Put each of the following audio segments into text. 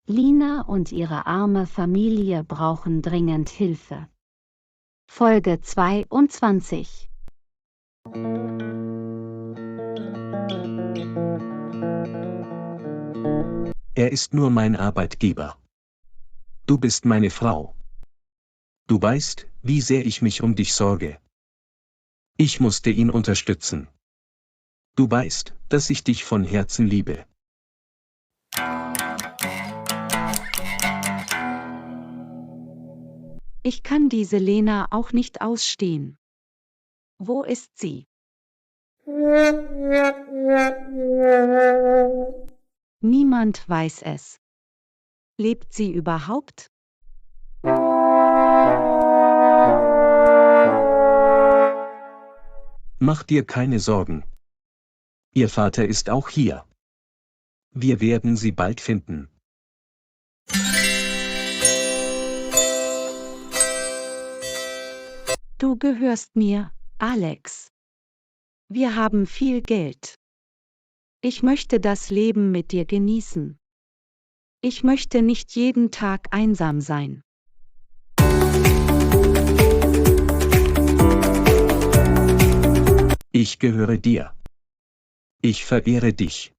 Lina und ihre arme Familie brauchen dringend Hilfe. Folge 22. Er ist nur mein Arbeitgeber. Du bist meine Frau. Du weißt, wie sehr ich mich um dich sorge. Ich musste ihn unterstützen. Du weißt, dass ich dich von Herzen liebe. Ich kann diese Lena auch nicht ausstehen. Wo ist sie? Niemand weiß es. Lebt sie überhaupt? Mach dir keine Sorgen. Ihr Vater ist auch hier. Wir werden sie bald finden. Du gehörst mir, Alex. Wir haben viel Geld. Ich möchte das Leben mit dir genießen. Ich möchte nicht jeden Tag einsam sein. Ich gehöre dir. Ich verehre dich.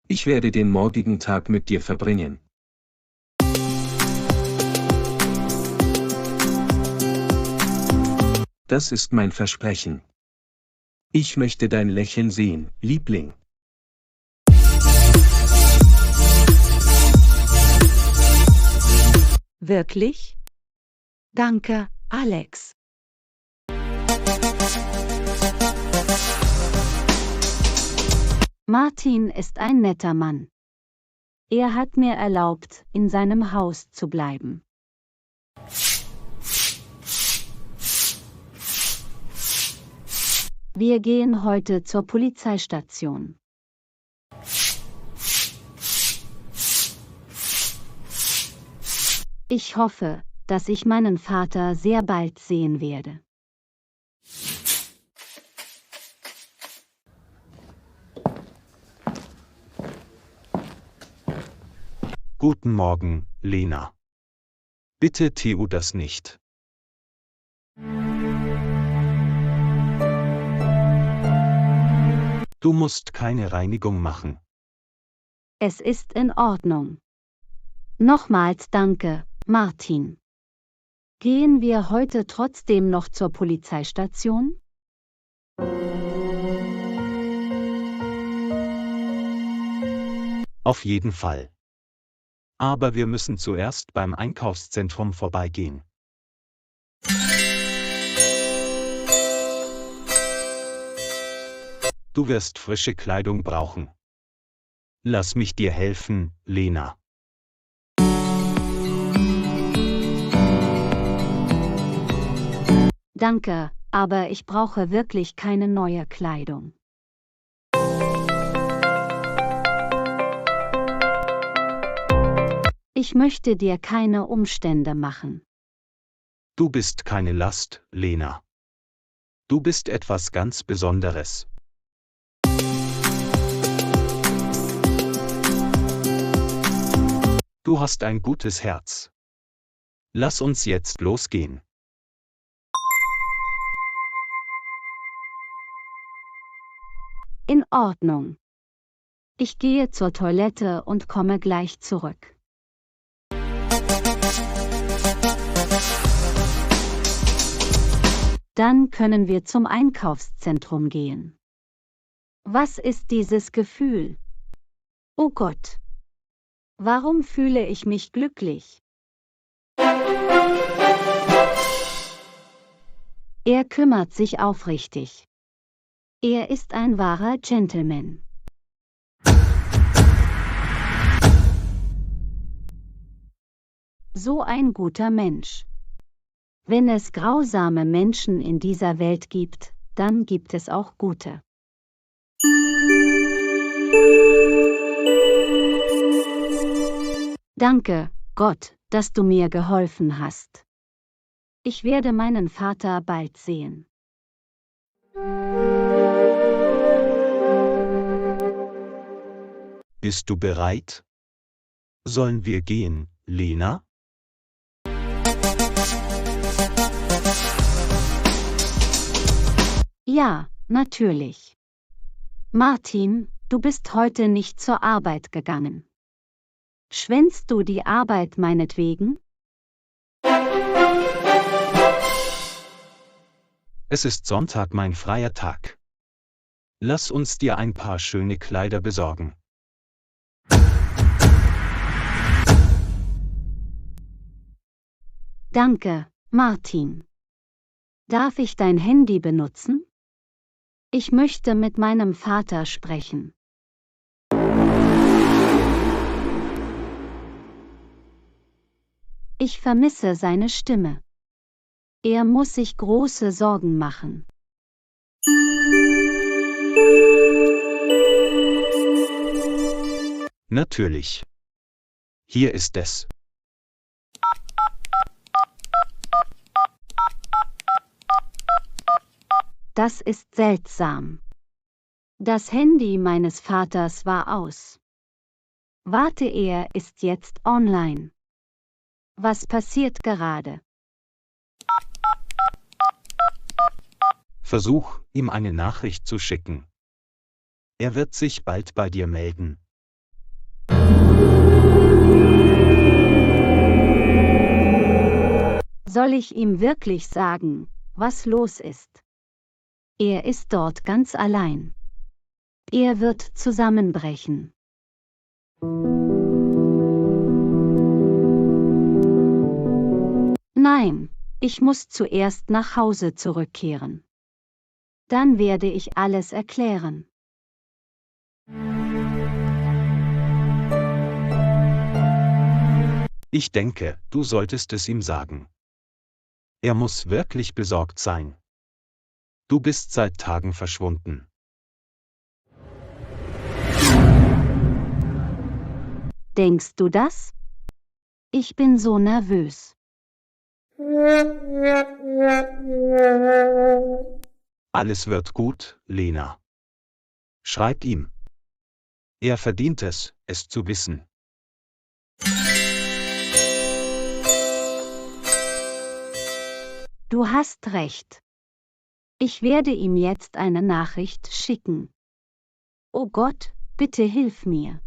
Ich werde den morgigen Tag mit dir verbringen. Das ist mein Versprechen. Ich möchte dein Lächeln sehen, Liebling. Wirklich? Danke, Alex. Martin ist ein netter Mann. Er hat mir erlaubt, in seinem Haus zu bleiben. Wir gehen heute zur Polizeistation. Ich hoffe, dass ich meinen Vater sehr bald sehen werde. Guten Morgen, Lena. Bitte tu das nicht. Du musst keine Reinigung machen. Es ist in Ordnung. Nochmals danke, Martin. Gehen wir heute trotzdem noch zur Polizeistation? Auf jeden Fall. Aber wir müssen zuerst beim Einkaufszentrum vorbeigehen. Du wirst frische Kleidung brauchen. Lass mich dir helfen, Lena. Danke, aber ich brauche wirklich keine neue Kleidung. Ich möchte dir keine Umstände machen. Du bist keine Last, Lena. Du bist etwas ganz Besonderes. Du hast ein gutes Herz. Lass uns jetzt losgehen. In Ordnung. Ich gehe zur Toilette und komme gleich zurück. Dann können wir zum Einkaufszentrum gehen. Was ist dieses Gefühl? Oh Gott! Warum fühle ich mich glücklich? Er kümmert sich aufrichtig. Er ist ein wahrer Gentleman. So ein guter Mensch. Wenn es grausame Menschen in dieser Welt gibt, dann gibt es auch gute. Danke, Gott, dass du mir geholfen hast. Ich werde meinen Vater bald sehen. Bist du bereit? Sollen wir gehen, Lena? Ja, natürlich. Martin, du bist heute nicht zur Arbeit gegangen. Schwänzt du die Arbeit meinetwegen? Es ist Sonntag, mein freier Tag. Lass uns dir ein paar schöne Kleider besorgen. Danke, Martin. Darf ich dein Handy benutzen? Ich möchte mit meinem Vater sprechen. Ich vermisse seine Stimme. Er muss sich große Sorgen machen. Natürlich. Hier ist es. Das ist seltsam. Das Handy meines Vaters war aus. Warte, er ist jetzt online. Was passiert gerade? Versuch, ihm eine Nachricht zu schicken. Er wird sich bald bei dir melden. Soll ich ihm wirklich sagen, was los ist? Er ist dort ganz allein. Er wird zusammenbrechen. Nein, ich muss zuerst nach Hause zurückkehren. Dann werde ich alles erklären. Ich denke, du solltest es ihm sagen. Er muss wirklich besorgt sein. Du bist seit Tagen verschwunden. Denkst du das? Ich bin so nervös. Alles wird gut, Lena. Schreib ihm. Er verdient es, es zu wissen. Du hast recht. Ich werde ihm jetzt eine Nachricht schicken. Oh Gott, bitte hilf mir.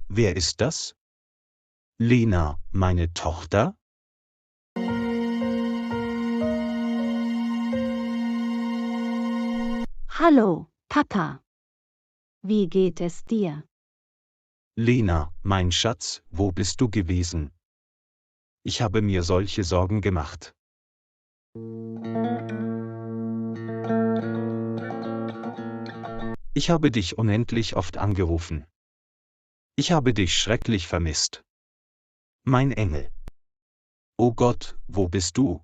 Wer ist das? Lena, meine Tochter? Hallo, Papa. Wie geht es dir? Lena, mein Schatz, wo bist du gewesen? Ich habe mir solche Sorgen gemacht. Ich habe dich unendlich oft angerufen. Ich habe dich schrecklich vermisst. Mein Engel. Oh Gott, wo bist du?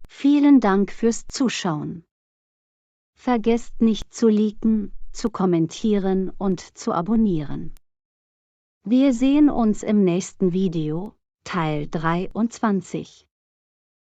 Vielen Dank fürs Zuschauen. Vergesst nicht zu liken, zu kommentieren und zu abonnieren. Wir sehen uns im nächsten Video, Teil 23.